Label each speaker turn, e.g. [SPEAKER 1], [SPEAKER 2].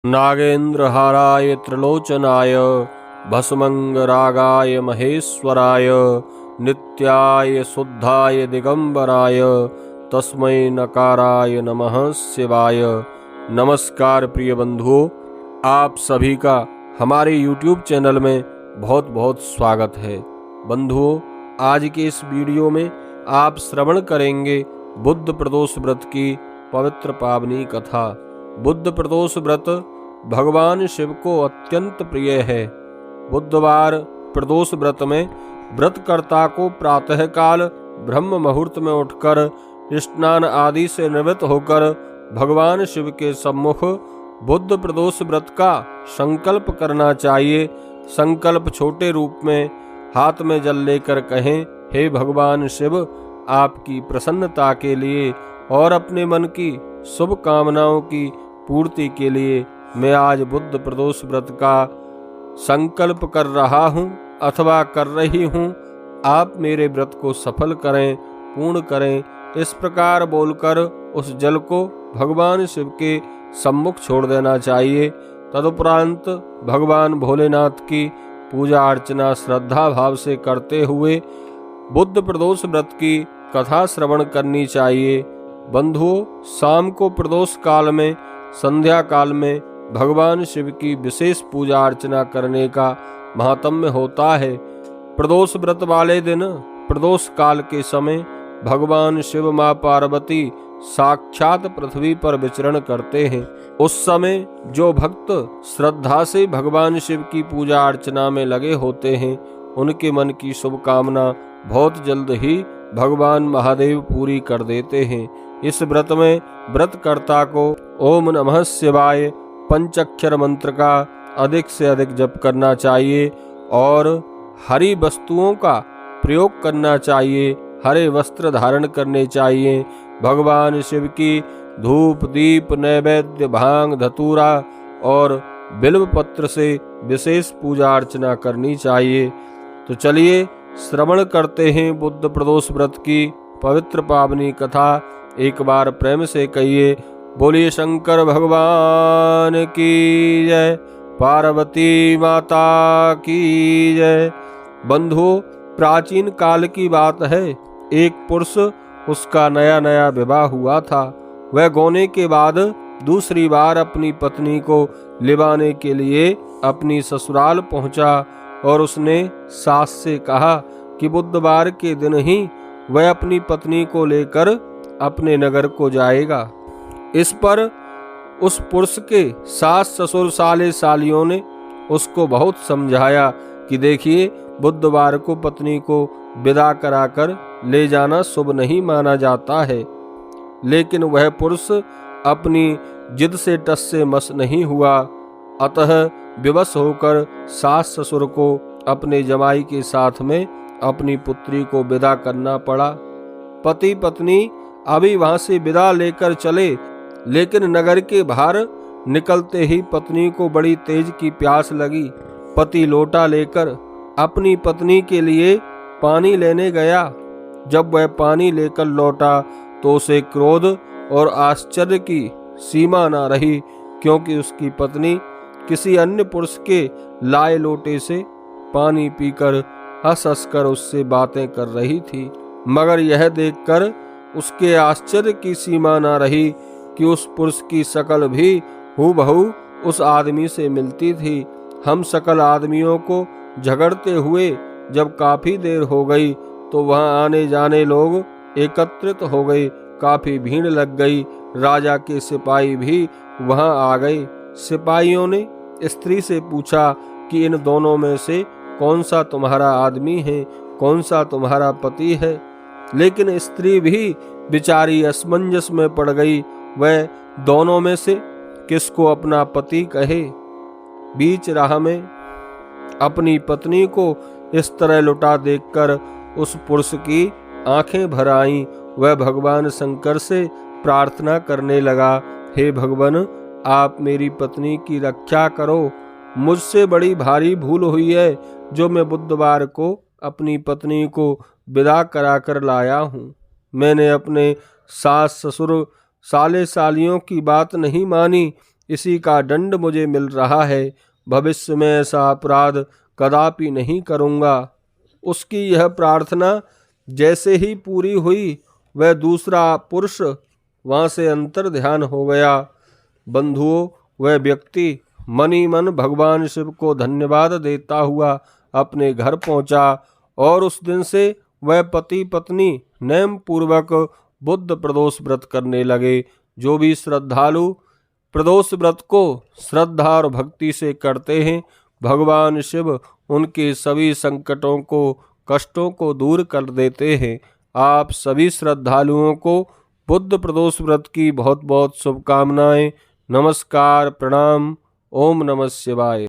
[SPEAKER 1] नागेन्द्रहाराय त्रिलोचनाय भस्मंगरागाय महेश्वराय नित्याय शुद्धाय दिगंबराय तस्मै नकाराय नमः शिवाय। नमस्कार प्रिय बंधुओं, आप सभी का हमारे YouTube चैनल में बहुत बहुत स्वागत है। बंधुओं, आज के इस वीडियो में आप श्रवण करेंगे बुद्ध प्रदोष व्रत की पवित्र पावनी कथा। बुद्ध प्रदोष व्रत भगवान शिव को अत्यंत प्रिय है। बुधवार प्रदोष व्रत में व्रतकर्ता को प्रातःकाल ब्रह्म मुहूर्त में उठकर स्नान आदि से निवृत्त होकर भगवान शिव के सम्मुख बुद्ध प्रदोष व्रत का संकल्प करना चाहिए। संकल्प छोटे रूप में हाथ में जल लेकर कहें, हे भगवान शिव, आपकी प्रसन्नता के लिए और अपने मन की शुभ कामनाओं की पूर्ति के लिए मैं आज बुद्ध प्रदोष व्रत का संकल्प कर रहा हूँ अथवा कर रही हूँ। आप मेरे व्रत को सफल करें, पूर्ण करें। इस प्रकार बोलकर उस जल को भगवान शिव के सम्मुख छोड़ देना चाहिए। तदुपरांत भगवान भोलेनाथ की पूजा अर्चना श्रद्धा भाव से करते हुए बुद्ध प्रदोष व्रत की कथा श्रवण करनी चाहिए। बंधुओं, शाम को प्रदोष काल में, संध्या काल में भगवान शिव की विशेष पूजा अर्चना करने का महात्म्य होता है। प्रदोष व्रत वाले दिन प्रदोष काल के समय भगवान शिव मां पार्वती साक्षात पृथ्वी पर विचरण करते हैं। उस समय जो भक्त श्रद्धा से भगवान शिव की पूजा अर्चना में लगे होते हैं, उनके मन की शुभ कामना बहुत जल्द ही भगवान महादेव पूरी कर देते हैं। इस व्रत में व्रतकर्ता को ओम नमः शिवाय पंचाक्षर मंत्र का अधिक से अधिक जप करना चाहिए और हरी वस्तुओं का प्रयोग करना चाहिए। हरे वस्त्र धारण करने चाहिए। भगवान शिव की धूप दीप नैवेद्य भांग धतूरा और बिल्व पत्र से विशेष पूजा अर्चना करनी चाहिए। तो चलिए श्रवण करते हैं बुद्ध प्रदोष व्रत की पवित्र पावनी कथा। एक बार प्रेम से कहिए, बोलिए शंकर भगवान की जय, पार्वती माता की जय। बंधुओं, प्राचीन काल की बात है। एक पुरुष, उसका नया नया विवाह हुआ था। वह गोने के बाद दूसरी बार अपनी पत्नी को लिवाने के लिए अपनी ससुराल पहुंचा और उसने सास से कहा कि बुधवार के दिन ही वह अपनी पत्नी को लेकर अपने नगर को जाएगा। इस पर उस पुरुष के सास ससुर साले सालियों ने उसको बहुत समझाया कि देखिए, बुधवार को पत्नी को विदा कराकर ले जाना शुभ नहीं माना जाता है। लेकिन वह पुरुष अपनी जिद से टस से मस नहीं हुआ। अतः विवश होकर सास ससुर को अपने जमाई के साथ में अपनी पुत्री को विदा करना पड़ा। पति पत्नी अभी वहां से विदा लेकर चले, लेकिन नगर के बाहर निकलते ही पत्नी को बड़ी तेज की प्यास लगी। पति लोटा लेकर अपनी पत्नी के लिए पानी लेने गया। जब वह पानी लेकर लौटा तो उसे क्रोध और आश्चर्य की सीमा न रही, क्योंकि उसकी पत्नी किसी अन्य पुरुष के लाए लोटे से पानी पीकर हंस हंस कर उससे बातें कर रही थी। मगर यह देखकर उसके आश्चर्य की सीमा न रही कि उस पुरुष की शकल भी हूबहू उस आदमी से मिलती थी। हम सकल आदमियों को झगड़ते हुए जब काफी देर हो गई तो वहां आने जाने लोग एकत्रित हो गए। काफी भीड़ लग गई। राजा के सिपाही भी वहां आ गए। सिपाहियों ने स्त्री से पूछा कि इन दोनों में से कौन सा तुम्हारा आदमी है, कौन सा तुम्हारा पति है। लेकिन स्त्री भी बेचारी असमंजस में पड़ गई। वह दोनों में से किसको अपना पति कहे। बीच राह में अपनी पत्नी को इस तरह लुटा देखकर उस पुरुष की आंखें भर आईं। वह भगवान शंकर से प्रार्थना करने लगा, हे भगवान, आप मेरी पत्नी की रक्षा करो। मुझसे बड़ी भारी भूल हुई है जो मैं बुधवार को अपनी पत्नी को विदा कराकर लाया हूँ। मैंने अपने सास ससुर साले सालियों की बात नहीं मानी इसी का दंड मुझे मिल रहा है। भविष्य में ऐसा अपराध कदापि नहीं करूँगा। उसकी यह प्रार्थना जैसे ही पूरी हुई, वह दूसरा पुरुष वहाँ से अंतर ध्यान हो गया। बंधुओं, वह व्यक्ति मन ही मन भगवान शिव को धन्यवाद देता हुआ अपने घर पहुँचा और उस दिन से वह पति पत्नी नियम पूर्वक बुद्ध प्रदोष व्रत करने लगे। जो भी श्रद्धालु प्रदोष व्रत को श्रद्धा और भक्ति से करते हैं, भगवान शिव उनके सभी संकटों को, कष्टों को दूर कर देते हैं। आप सभी श्रद्धालुओं को बुद्ध प्रदोष व्रत की बहुत बहुत शुभकामनाएं। नमस्कार, प्रणाम। ओम नमः शिवाय।